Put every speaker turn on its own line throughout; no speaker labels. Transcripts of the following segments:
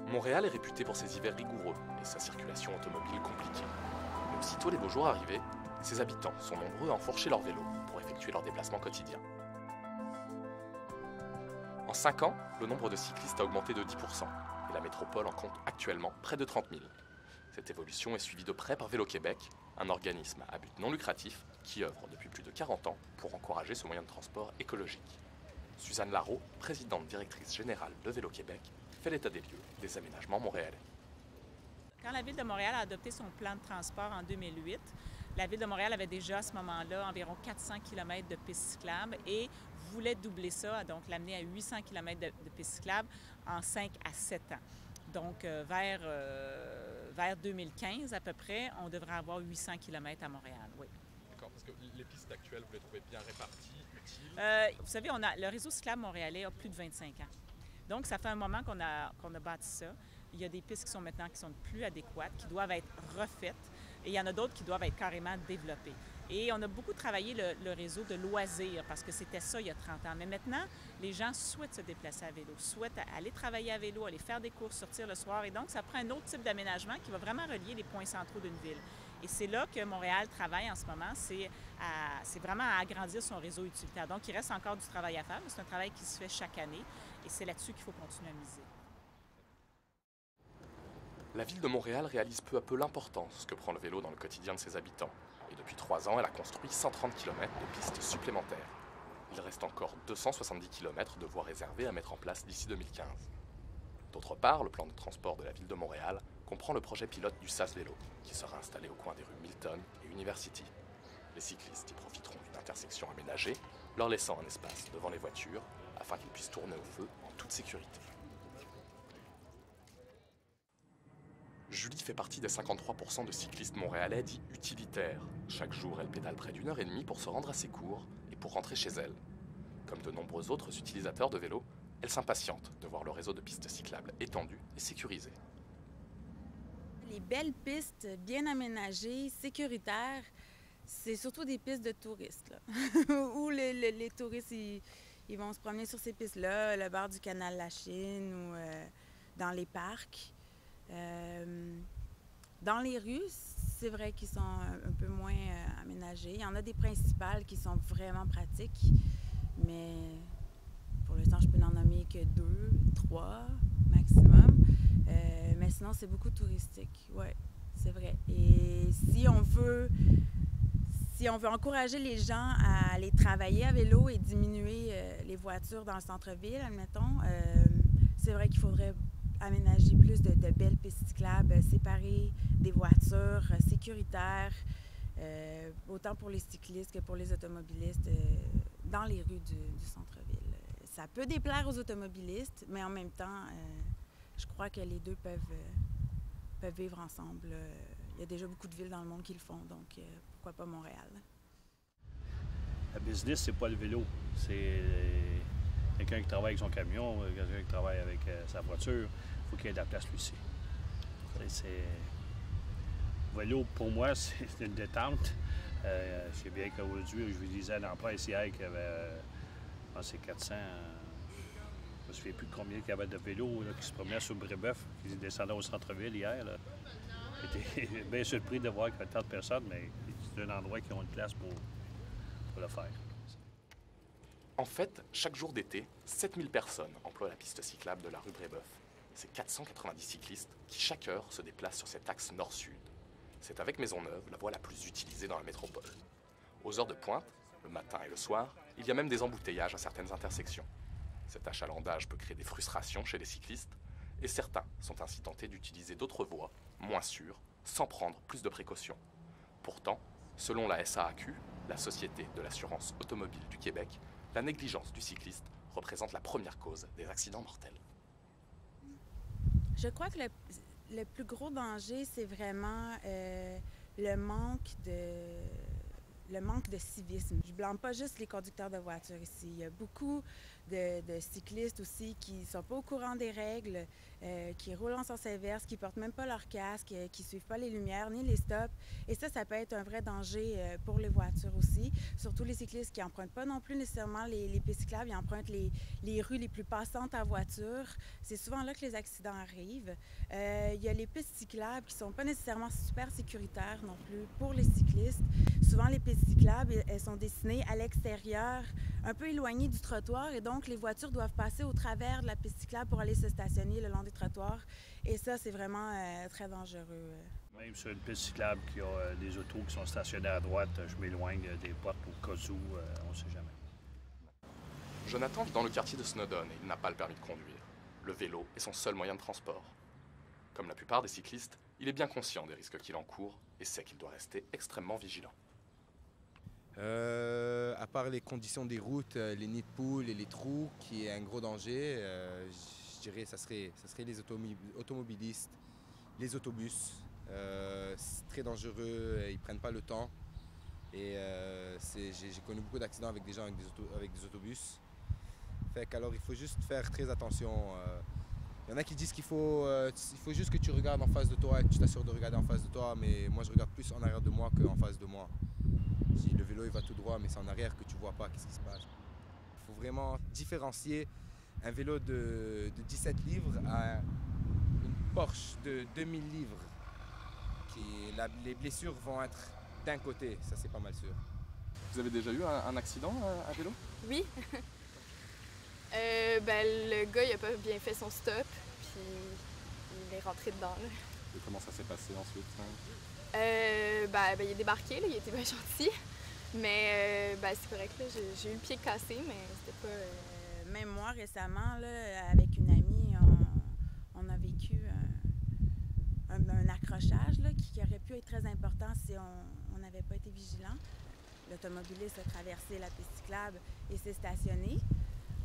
Montréal est réputé pour ses hivers rigoureux et sa circulation automobile compliquée. Mais aussitôt les beaux jours arrivés, ses habitants sont nombreux à enfourcher leur vélo pour effectuer leurs déplacements quotidiens. En 5 ans, le nombre de cyclistes a augmenté de 10% et la métropole en compte actuellement près de 30 000. Cette évolution est suivie de près par Vélo Québec, un organisme à but non lucratif qui œuvre depuis plus de 40 ans pour encourager ce moyen de transport écologique. Suzanne Larreau, présidente directrice générale de Vélo Québec, fait l'état des lieux des aménagements montréalais.
Quand la Ville de Montréal a adopté son plan de transport en 2008, la Ville de Montréal avait déjà à ce moment-là environ 400 km de pistes cyclables et voulait doubler ça, donc l'amener à 800 km de pistes cyclables en 5 à 7 ans. Donc, vers 2015 à peu près, on devrait avoir 800 km à Montréal, oui.
D'accord, parce que les pistes actuelles, vous les trouvez bien réparties, utiles?
Vous savez, le réseau cyclable montréalais a plus de 25 ans. Donc, ça fait un moment qu'on a bâti ça. Il y a des pistes qui sont maintenant qui sont plus adéquates, qui doivent être refaites, et il y en a d'autres qui doivent être carrément développées. Et on a beaucoup travaillé le réseau de loisirs, parce que c'était ça il y a 30 ans. Mais maintenant, les gens souhaitent se déplacer à vélo, souhaitent aller travailler à vélo, aller faire des courses, sortir le soir. Et donc, ça prend un autre type d'aménagement qui va vraiment relier les points centraux d'une ville. Et c'est là que Montréal travaille en ce moment, c'est vraiment à agrandir son réseau utilitaire. Donc, il reste encore du travail à faire, mais c'est un travail qui se fait chaque année. Et c'est là-dessus qu'il faut continuer à miser.
La ville de Montréal réalise peu à peu l'importance que prend le vélo dans le quotidien de ses habitants. Et depuis 3 ans, elle a construit 130 km de pistes supplémentaires. Il reste encore 270 km de voies réservées à mettre en place d'ici 2015. D'autre part, le plan de transport de la ville de Montréal comprend le projet pilote du SAS Vélo, qui sera installé au coin des rues Milton et University. Les cyclistes y profiteront d'une intersection aménagée, leur laissant un espace devant les voitures, afin qu'ils puissent tourner au feu en toute sécurité. Julie fait partie des 53% de cyclistes montréalais dits utilitaires. Chaque jour, elle pédale près d'1h30 pour se rendre à ses cours et pour rentrer chez elle. Comme de nombreux autres utilisateurs de vélo, elle s'impatiente de voir le réseau de pistes cyclables étendu et sécurisé.
Les belles pistes bien aménagées, sécuritaires, c'est surtout des pistes de touristes, là. Où les touristes ils vont se promener sur ces pistes-là, le bord du canal La Chine ou dans les parcs. Dans les rues, c'est vrai qu'ils sont un peu moins aménagés. Il y en a des principales qui sont vraiment pratiques, mais pour l'instant, je peux n'en nommer que 2, 3 maximum. Mais sinon, c'est beaucoup touristique, oui, c'est vrai. Et si on veut encourager les gens à aller travailler à vélo et diminuer les voitures dans le centre-ville, admettons, c'est vrai qu'il faudrait aménager plus de belles pistes cyclables, séparer des voitures, sécuritaires, autant pour les cyclistes que pour les automobilistes, dans les rues du centre-ville. Ça peut déplaire aux automobilistes, mais en même temps, je crois que les deux peuvent vivre ensemble. Il y a déjà beaucoup de villes dans le monde qui le font, donc pourquoi pas Montréal?
La business, c'est pas le vélo. C'est quelqu'un qui travaille avec son camion, quelqu'un qui travaille avec sa voiture. Il faut qu'il y ait de la place lui aussi. Le vélo, pour moi, c'est une détente. Je sais bien qu'aujourd'hui, je vous disais à l'emploi ici hier qu'il y avait, je pense, 400. Je ne me souviens plus de combien il y avait de vélos là, qui se promenaient sur Brébeuf, qui descendaient au centre-ville hier. J'étais bien surpris de voir qu'il y avait tant de personnes, mais c'est un endroit qui ont une place pour le faire.
En fait, chaque jour d'été, 7000 personnes emploient la piste cyclable de la rue Brébeuf. C'est 490 cyclistes qui, chaque heure, se déplacent sur cet axe nord-sud. C'est avec Maisonneuve la voie la plus utilisée dans la métropole. Aux heures de pointe, le matin et le soir, il y a même des embouteillages à certaines intersections. Cet achalandage peut créer des frustrations chez les cyclistes, et certains sont ainsi tentés d'utiliser d'autres voies, moins sûres, sans prendre plus de précautions. Pourtant, selon la SAAQ, la Société de l'assurance automobile du Québec, la négligence du cycliste représente la première cause des accidents mortels.
Je crois que le plus gros danger, c'est vraiment le manque le manque de civisme. Je ne blâme pas juste les conducteurs de voitures ici. Il y a beaucoup de cyclistes aussi qui ne sont pas au courant des règles, qui roulent en sens inverse, qui ne portent même pas leur casque, qui ne suivent pas les lumières ni les stops. Et ça peut être un vrai danger pour les voitures aussi. Surtout les cyclistes qui n'empruntent pas non plus nécessairement les pistes cyclables, ils empruntent les rues les plus passantes à voiture. C'est souvent là que les accidents arrivent. Il y a les pistes cyclables qui ne sont pas nécessairement super sécuritaires non plus pour les cyclistes. Souvent, les pistes cyclables, elles sont destinées à l'extérieur, un peu éloignées du trottoir, et donc les voitures doivent passer au travers de la piste cyclable pour aller se stationner le long des trottoirs. Et ça, c'est vraiment très dangereux.
Même sur une piste cyclable qui a des autos qui sont stationnés à droite, je m'éloigne des portes au cas où, on ne sait jamais.
Jonathan vit dans le quartier de Snowdon et il n'a pas le permis de conduire. Le vélo est son seul moyen de transport. Comme la plupart des cyclistes, il est bien conscient des risques qu'il encourt et sait qu'il doit rester extrêmement vigilant.
À part les conditions des routes, les nids de poules et les trous, qui est un gros danger, je dirais que ça serait les automobilistes, les autobus. C'est très dangereux, ils prennent pas le temps. Et j'ai connu beaucoup d'accidents avec des gens avec des autobus. Alors il faut juste faire très attention. Il y en a qui disent il faut juste que tu regardes en face de toi et que tu t'assures de regarder en face de toi, mais moi je regarde plus en arrière de moi qu'en face de moi. Le vélo il va tout droit, mais c'est en arrière que tu vois pas qu'est-ce qui se passe. Il faut vraiment différencier un vélo de 17 livres à une Porsche de 2000 livres. Les blessures vont être d'un côté, ça c'est pas mal sûr.
Vous avez déjà eu un accident à vélo?
Oui. Le gars, il a pas bien fait son stop, puis il est rentré dedans. Là.
Et comment ça s'est passé ensuite?
Il est débarqué, là, il était bien gentil. Mais c'est correct, là, j'ai eu le pied cassé, mais c'était pas...
Même moi, récemment, là, avec une amie, on a vécu un accrochage là, qui aurait pu être très important si on n'avait pas été vigilant. L'automobiliste a traversé la piste cyclable et s'est stationné.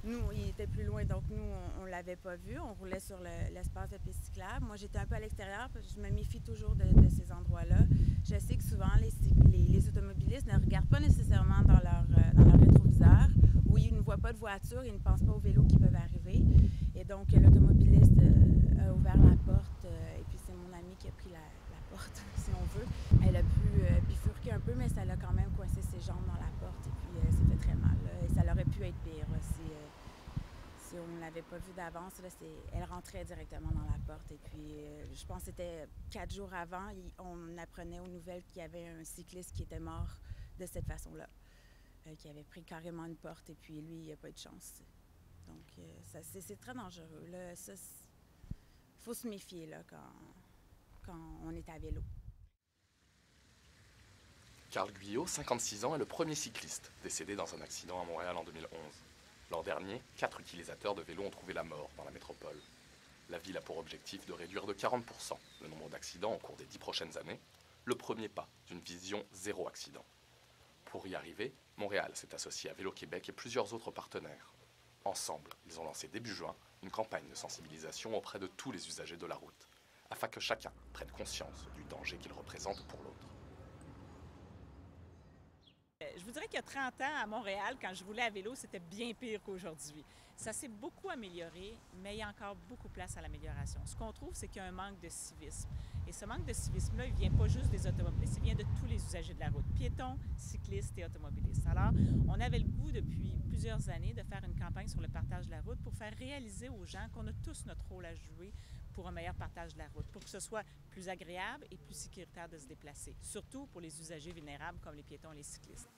Nous, il était plus loin, donc nous, on ne l'avait pas vu. On roulait sur l'espace de piste cyclable. Moi, j'étais un peu à l'extérieur, parce que je me méfie toujours de ces endroits-là. Je sais que souvent, les automobilistes ne regardent pas nécessairement dans leur rétroviseur, ou ils ne voient pas de voiture, ils ne pensent pas aux vélos qui peuvent arriver. Et donc, l'automobiliste a ouvert la porte, et puis c'est mon amie qui a pris la porte, si on veut. Elle a pu bifurquer un peu, mais ça l'a quand même coincé ses jambes dans la porte, et puis elle s'est fait très mal. Là. Et ça aurait pu être pire là, si on ne l'avait pas vu d'avance. Elle rentrait directement dans la porte. Et puis, je pense que c'était 4 jours avant, on apprenait aux nouvelles qu'il y avait un cycliste qui était mort de cette façon-là, qui avait pris carrément une porte, et puis lui, il n'a pas eu de chance. Donc, c'est très dangereux. Il faut se méfier là, quand on est à vélo.
Carl Guyot, 56 ans, est le premier cycliste décédé dans un accident à Montréal en 2011. L'an dernier, 4 utilisateurs de vélo ont trouvé la mort dans la métropole. La ville a pour objectif de réduire de 40% le nombre d'accidents au cours des 10 prochaines années, le premier pas d'une vision zéro accident. Pour y arriver, Montréal s'est associé à Vélo Québec et plusieurs autres partenaires. Ensemble, ils ont lancé début juin une campagne de sensibilisation auprès de tous les usagers de la route, afin que chacun prenne conscience du danger qu'il représente pour l'autre.
Je vous dirais qu'il y a 30 ans, à Montréal, quand je roulais à vélo, c'était bien pire qu'aujourd'hui. Ça s'est beaucoup amélioré, mais il y a encore beaucoup de place à l'amélioration. Ce qu'on trouve, c'est qu'il y a un manque de civisme. Et ce manque de civisme-là, il ne vient pas juste des automobilistes, il vient de tous les usagers de la route, piétons, cyclistes et automobilistes. Alors, on avait le goût depuis plusieurs années de faire une campagne sur le partage de la route pour faire réaliser aux gens qu'on a tous notre rôle à jouer pour un meilleur partage de la route, pour que ce soit plus agréable et plus sécuritaire de se déplacer, surtout pour les usagers vulnérables comme les piétons et les cyclistes.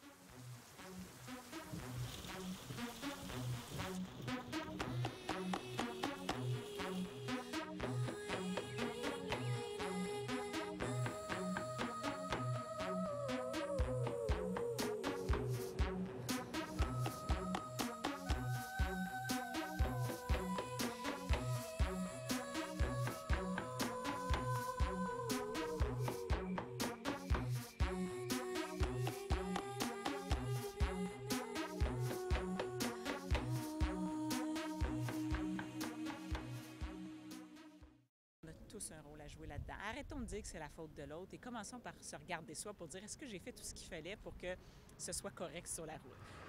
jouer là-dedans. Arrêtons de dire que c'est la faute de l'autre et commençons par se regarder soi pour dire est-ce que j'ai fait tout ce qu'il fallait pour que ce soit correct sur la route.